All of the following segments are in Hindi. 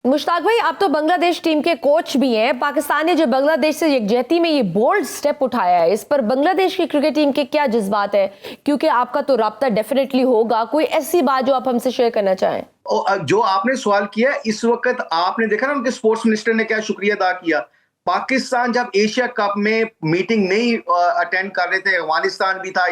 मुश्ताक भाई, आप तो बांग्लादेश टीम के कोच भी हैं। पाकिस्तान ने जो बांग्लादेश से यकजहती में ये बोल्ड स्टेप उठाया है, इस पर बांग्लादेश की क्रिकेट टीम के क्या जज्बात है? क्योंकि आपका तो राब्ता डेफिनेटली होगा। कोई ऐसी बात जो आप हमसे शेयर करना चाहें? जो आपने सवाल किया, इस वक्त आपने देखा ना उनके स्पोर्ट्स मिनिस्टर ने क्या शुक्रिया अदा किया। पाकिस्तान जब एशिया कप में मीटिंग नहीं अटेंड कर रहे थे, अफगानिस्तान भी था,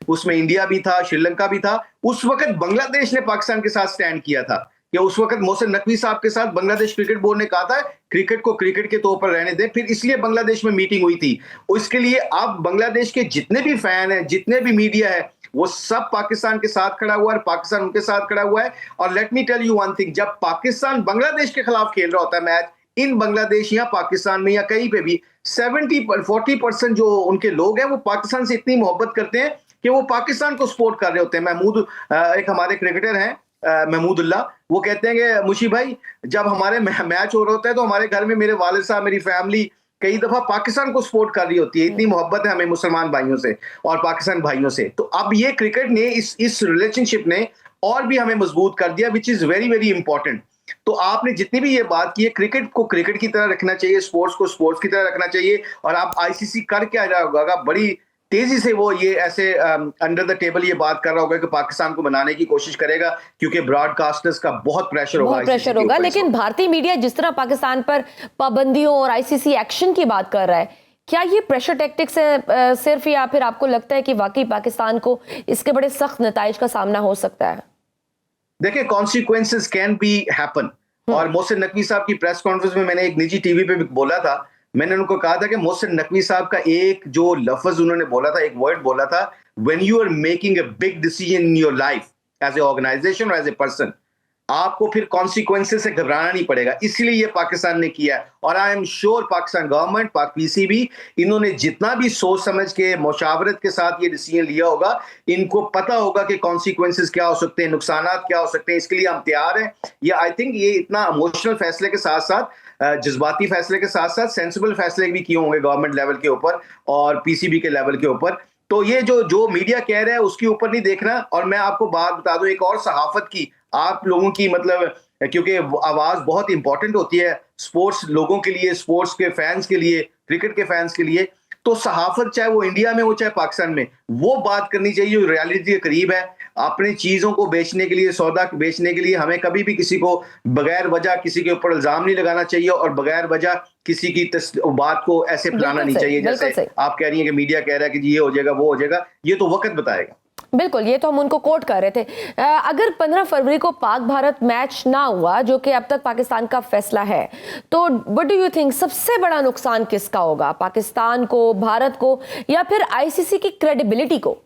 उसमें इंडिया भी था, श्रीलंका भी था, उस वक्त बांग्लादेश ने पाकिस्तान के साथ स्टैंड किया था। कि उस वक्त मोहसिन नकवी साहब के साथ बांग्लादेश क्रिकेट बोर्ड ने कहा था क्रिकेट को क्रिकेट के तौर पर रहने दें, फिर इसलिए बांग्लादेश में मीटिंग हुई थी। उसके लिए अब बांग्लादेश के जितने भी फैन हैं, जितने भी मीडिया है, वो सब पाकिस्तान के साथ खड़ा हुआ है, पाकिस्तान उनके साथ खड़ा हुआ है। और let me tell you one thing, जब पाकिस्तान बांग्लादेश के खिलाफ खेल रहा होता है मैच, इन बांग्लादेश या पाकिस्तान में या कहीं पे भी 40% जो उनके लोग हैं वो पाकिस्तान से इतनी मोहब्बत करते हैं कि वो पाकिस्तान को सपोर्ट कर रहे होते हैं। महमूद, एक हमारे क्रिकेटर हैं महमूदुल्लाह, वो कहते हैं कि मुशी भाई, जब हमारे मैच हो रहा होता है तो हमारे घर में मेरे वालिद साहब, मेरी फैमिली कई दफा पाकिस्तान को सपोर्ट कर रही होती है। इतनी मोहब्बत है हमें मुसलमान भाइयों से और पाकिस्तान भाइयों से। तो अब ये क्रिकेट ने इस रिलेशनशिप ने और भी हमें मजबूत कर दिया, which is very very important. तो आपने जितनी भी ये बात की है, क्रिकेट को क्रिकेट की तरह रखना चाहिए, स्पोर्ट्स को स्पोर्ट्स की तरह रखना चाहिए। और आप आईसीसी कर क्या रहा होगा, बड़ी तेजी से वो ये ऐसे अंडर द टेबल ये बात कर रहा होगा कि पाकिस्तान को बनाने की कोशिश करेगा, क्योंकि ब्रॉडकास्टर्स का बहुत प्रेशर होगा। बहुत प्रेशर होगा, लेकिन भारतीय मीडिया जिस तरह पाकिस्तान पर पाबंदियों और आईसीसी एक्शन की बात कर रहा है, क्या ये प्रेशर टैक्टिक्स है सिर्फ, या फिर आपको लगता है कि वाकई पाकिस्तान को इसके बड़े सख्त नताइज का सामना हो सकता है? देखिए, कॉन्सिक्वेंसेस कैन बी हैपन। और मोहसिन नकवी साहब की प्रेस कॉन्फ्रेंस में मैंने एक निजी टीवी पे भी बोला था, मैंने उनको कहा था कि मोहसिन नकवी साहब का एक जो लफ्ज उन्होंने बोला था, एक वर्ड बोला था, when you are making a big decision in your life as a organisation और एज ए पर्सन, आपको फिर कॉन्सिक्वेंसेस से घबराना नहीं पड़ेगा। इसलिए ये पाकिस्तान ने किया है। और I am sure Pakistan government, पाक पीसीबी, इन्होंने जितना भी सोच समझ के मुशावरत के साथ ये डिसीजन लिया होगा, इनको पता होगा कि कॉन्सिक्वेंसेस क्या हो सकते हैं, नुकसान क्या हो सकते हैं। इसके लिए हम तैयार हैं। ये आई थिंक ये इतना इमोशनल फैसले के साथ साथ, जज्बाती फैसले के साथ साथ सेंसिबल फैसले भी किए होंगे गवर्नमेंट लेवल के ऊपर और पीसीबी के लेवल के ऊपर। तो ये जो मीडिया कह रहा है उसके ऊपर नहीं देखना। और मैं आपको बात बता दूं एक और सहाफत की, आप लोगों की, मतलब क्योंकि आवाज बहुत इंपॉर्टेंट होती है स्पोर्ट्स लोगों के लिए, स्पोर्ट्स के फैंस के लिए, क्रिकेट के फैंस के लिए। तो सहाफत चाहे वो इंडिया में हो चाहे पाकिस्तान में, वो बात करनी चाहिए जो रियलिटी के करीब है। अपनी चीजों को बेचने के लिए, सौदा बेचने के लिए, हमें कभी भी किसी को बगैर वजह किसी के ऊपर इल्जाम नहीं लगाना चाहिए और बगैर वजह किसी की बात को ऐसे फैलाना नहीं चाहिए जैसे आप कह रही हैं कि मीडिया कह रहा है कि ये हो जाएगा वो हो जाएगा। ये तो वक्त बताएगा। बिल्कुल, ये तो हम उनको कोट कर रहे थे। अगर 15 फरवरी को पाक भारत मैच ना हुआ, जो कि अब तक पाकिस्तान का फैसला है, तो व्हाट डू यू थिंक सबसे बड़ा नुकसान किसका होगा? पाकिस्तान को, भारत को, या फिर आईसीसी की क्रेडिबिलिटी को?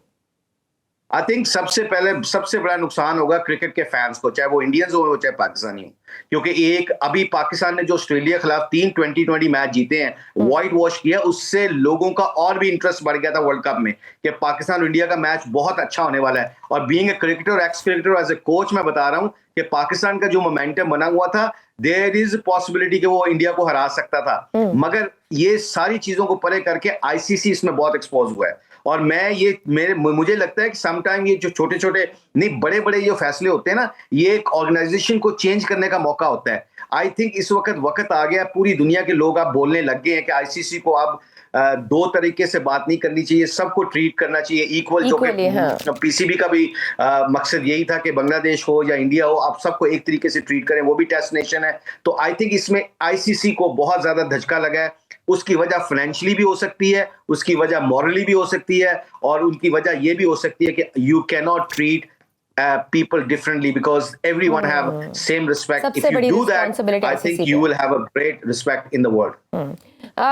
आई थिंक सबसे पहले सबसे बड़ा नुकसान होगा क्रिकेट के फैंस को, चाहे वो इंडियंस हो चाहे पाकिस्तानी हो। क्योंकि एक अभी पाकिस्तान ने जो ऑस्ट्रेलिया के खिलाफ 3 2020 मैच जीते हैं, व्हाइट वॉश किया, उससे लोगों का और भी इंटरेस्ट बढ़ गया था वर्ल्ड कप में कि पाकिस्तान और इंडिया का मैच बहुत अच्छा होने वाला है। और being a cricketer, ex cricketer, as a coach, मैं बता रहा हूं कि पाकिस्तान का जो मोमेंटम बना हुआ था, देयर इज पॉसिबिलिटी कि वो इंडिया को हरा सकता था। मगर ये सारी चीजों को परे करके आईसीसी इसमें बहुत एक्सपोज हुआ है। और मुझे लगता है कि समटाइम ये जो छोटे छोटे नहीं बड़े बड़े जो फैसले होते हैं ना, ये एक ऑर्गेनाइजेशन को चेंज करने का मौका होता है। आई थिंक इस वक्त आ गया, पूरी दुनिया के लोग अब बोलने लग गए हैं कि आईसीसी को अब दो तरीके से बात नहीं करनी चाहिए, सबको ट्रीट करना चाहिए इक्वल। जो कि पीसीबी का भी मकसद यही था कि बांग्लादेश हो या इंडिया हो, आप सबको एक तरीके से ट्रीट करें, वो भी टेस्ट नेशन है। तो आई थिंक इसमें आईसीसी को बहुत ज्यादा धचका लगा है। उसकी वजह फाइनेंशियली भी हो सकती है, उसकी वजह मॉरली भी हो सकती है, और उनकी वजह ये भी हो सकती है कि you can not treat people differently because everyone have same respect. If you do that, I think you will have a great respect in the world.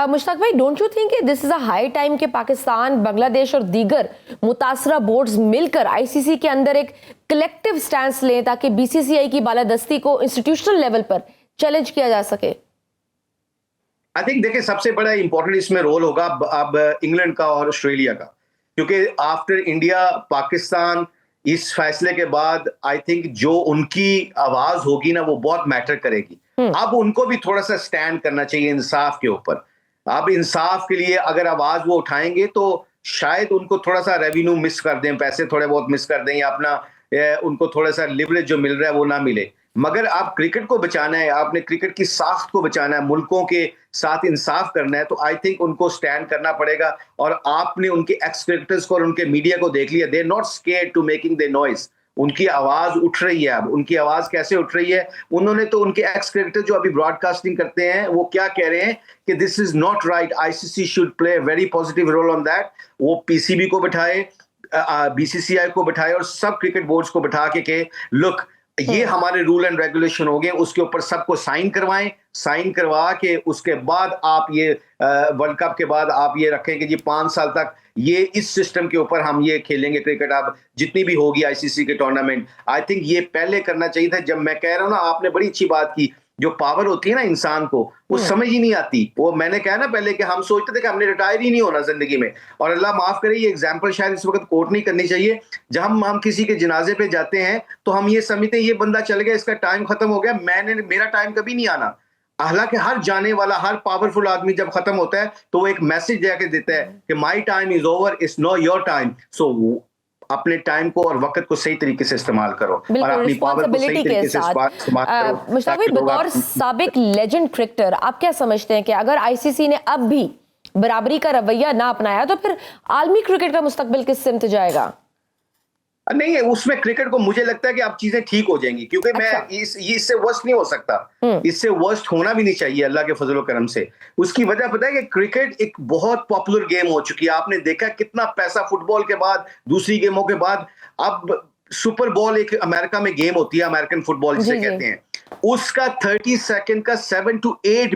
Mushtaq भाई, don't you think this is a high time कि पाकिस्तान, बांग्लादेश और दीगर मुतासरा बोर्ड्स मिलकर आईसीसी के अंदर एक कलेक्टिव स्टैंस लें ताकि बीसीसीआई की बालादस्ती को इंस्टीट्यूशनल लेवल पर चैलेंज किया जा सके? आई थिंक देखिए, सबसे बड़ा इंपॉर्टेंट इसमें रोल होगा अब इंग्लैंड का और ऑस्ट्रेलिया का, क्योंकि आफ्टर इंडिया पाकिस्तान इस फैसले के बाद आई थिंक जो उनकी आवाज होगी ना, वो बहुत मैटर करेगी। अब उनको भी थोड़ा सा स्टैंड करना चाहिए इंसाफ के ऊपर। अब इंसाफ के लिए अगर आवाज वो उठाएंगे तो शायद उनको थोड़ा सा रेवेन्यू मिस कर दें, पैसे थोड़े बहुत मिस कर दें, या अपना उनको थोड़ा सा लिवरेज जो मिल रहा है वो ना मिले। मगर आप क्रिकेट को बचाना है, आपने क्रिकेट की साख्त को बचाना है, मुल्कों के साथ इंसाफ करना है, तो आई थिंक उनको स्टैंड करना पड़ेगा। और आपने उनके एक्स क्रिकेटर्स को और उनके मीडिया को देख लिया, they are not scared to making the noise. उनकी आवाज उठ रही है। अब उनकी आवाज कैसे उठ रही है? उन्होंने तो उनके एक्स क्रिकेटर जो अभी ब्रॉडकास्टिंग करते हैं वो क्या कह रहे हैं कि this is not right, ICC should play a very positive roll on that. वो पीसीबी को बिठाए, बीसीसीआई को बिठाए और सब क्रिकेट बोर्ड्स को बिठा के लुक, ये हमारे रूल एंड रेगुलेशन हो गए, उसके ऊपर सबको साइन करवाएं, साइन करवा के उसके बाद आप ये वर्ल्ड कप के बाद आप ये रखें कि जी 5 साल तक ये इस सिस्टम के ऊपर हम ये खेलेंगे क्रिकेट। अब जितनी भी होगी आईसीसी के टूर्नामेंट, आई थिंक ये पहले करना चाहिए था। जब मैं कह रहा हूं ना, आपने बड़ी अच्छी बात की, जो पावर होती है ना इंसान को, वो समझ ही नहीं आती। वो मैंने कहा ना पहले कि हम सोचते थे कि हमने रिटायर ही नहीं होना जिंदगी में, और अल्लाह माफ करे ये एग्जांपल शायद इस वक्त कोट नहीं करनी चाहिए। जब हम किसी के जनाजे पे जाते हैं तो हम ये समझते हैं ये बंदा चल गया, इसका टाइम खत्म हो गया, मेरा टाइम कभी नहीं आना। हालांकि हर जाने वाला, हर पावरफुल आदमी जब खत्म होता है तो वो एक मैसेज देके देता है कि my time is over, it's no your time. So अपने टाइम को और वक्त को सही तरीके से इस्तेमाल करो और अपनी पावर को सही तरीके से इस्तेमाल करो। मुश्ताक भाई, बतौर साबिक लेजेंड क्रिकेटर, आप क्या समझते हैं कि अगर आईसीसी ने अब भी बराबरी का रवैया ना अपनाया तो फिर आलमी क्रिकेट का मुस्तकबिल किस सिमत जाएगा? नहीं है उसमें क्रिकेट को, मुझे लगता है कि अब चीजें ठीक हो जाएंगी, क्योंकि मैं इससे वर्स्ट नहीं हो सकता, इससे वर्स्ट होना भी नहीं चाहिए अल्लाह के फजल करम से। उसकी वजह पता है कि क्रिकेट एक बहुत पॉपुलर गेम हो चुकी है। आपने देखा कितना पैसा फुटबॉल के बाद, दूसरी गेमों के बाद, अब सुपर बॉल एक अमेरिका में गेम होती है, अमेरिकन फुटबॉल जिसे कहते हैं, उसका 30 सेकंड का 7 to 8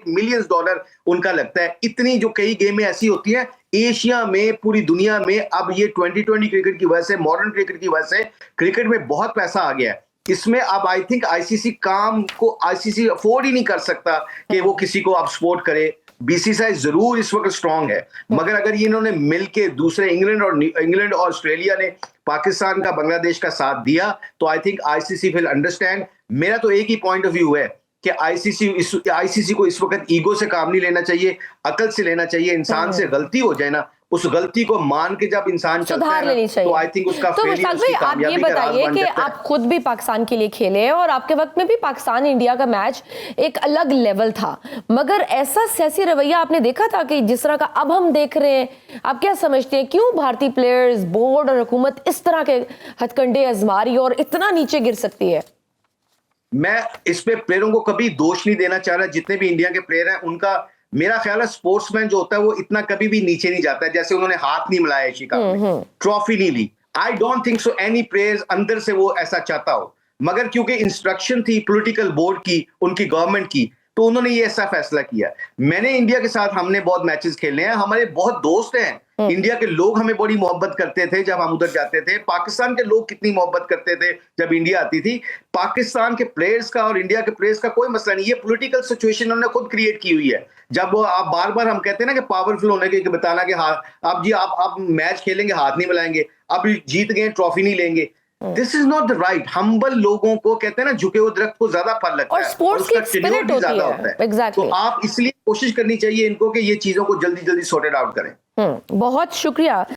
मिलियन डॉलर उनका लगता है। इतनी जो कई गेमें ऐसी होती हैं एशिया में, पूरी दुनिया में। अब ये 2020 क्रिकेट की वजह से, मॉडर्न क्रिकेट की वजह से क्रिकेट में बहुत पैसा आ गया है इसमें। अब आई थिंक आईसीसी अफोर्ड ही नहीं कर सकता कि वो किसी को अब सपोर्ट करे। बीसीसीआई जरूर इस वक्त स्ट्रांग है, मगर अगर ये इन्होंने मिलके दूसरे इंग्लैंड और ऑस्ट्रेलिया ने पाकिस्तान का, बांग्लादेश का साथ दिया, तो I think ICC will understand. मेरा तो एक ही पॉइंट ऑफ व्यू है कि आईसीसी को इस वक्त ईगो से काम नहीं लेना चाहिए, अकल से लेना चाहिए। इंसान से गलती हो जाए ना, उस गलती को मान के जब इंसान चलता है ना, तो आई थिंक उसका तो मुश्ताक भाई, आप ये बताइए कि आप खुद भी पाकिस्तान के लिए खेले और आपके वक्त में भी पाकिस्तान इंडिया का मैच एक अलग लेवल था, मगर ऐसा सियासी रवैया आपने देखा था कि जिस तरह का अब हम देख रहे हैं? आप क्या समझते हैं क्यों भारतीय प्लेयर्स, बोर्ड और हुकूमत इस तरह के हथकंडे आजमा रही है और इतना नीचे गिर सकती है? मैं इस पे प्लेयरों को कभी दोष नहीं देना चाह रहा। जितने भी इंडिया के प्लेयर हैं उनका, मेरा ख्याल है स्पोर्ट्समैन जो होता है वो इतना कभी भी नीचे नहीं जाता है। जैसे उन्होंने हाथ नहीं मिलाया एशिया कप में, ट्रॉफी नहीं ली, I don't think so any players अंदर से वो ऐसा चाहता हो, मगर क्योंकि इंस्ट्रक्शन थी पॉलिटिकल बोर्ड की, उनकी गवर्नमेंट की, तो उन्होंने ये ऐसा फैसला किया। मैंने इंडिया के साथ, हमने बहुत मैचेस खेले हैं, हमारे बहुत दोस्त हैं इंडिया के लोग, हमें बड़ी मोहब्बत करते थे जब हम उधर जाते थे। पाकिस्तान के लोग कितनी मोहब्बत करते थे जब इंडिया आती थी। पाकिस्तान के प्लेयर्स का और इंडिया के प्लेयर्स का कोई मसला नहीं, ये पॉलिटिकल सिचुएशन उन्होंने खुद क्रिएट की हुई है। जब आप बार बार हम कहते हैं ना कि पावरफुल होने के बताना कि हाँ अब जी आप मैच खेलेंगे हाथ नहीं मिलाएंगे, अब जीत गए ट्रॉफी नहीं लेंगे, this is not the right. Humble लोगों को कहते हैं ना, झुके हुए दरख्त को ज्यादा फल लगता और है, स्पोर्ट्स की स्पिरिट होती है। एग्जैक्टली। तो आप इसलिए कोशिश करनी चाहिए इनको कि ये चीजों को जल्दी जल्दी सॉर्टेड आउट करें। बहुत शुक्रिया।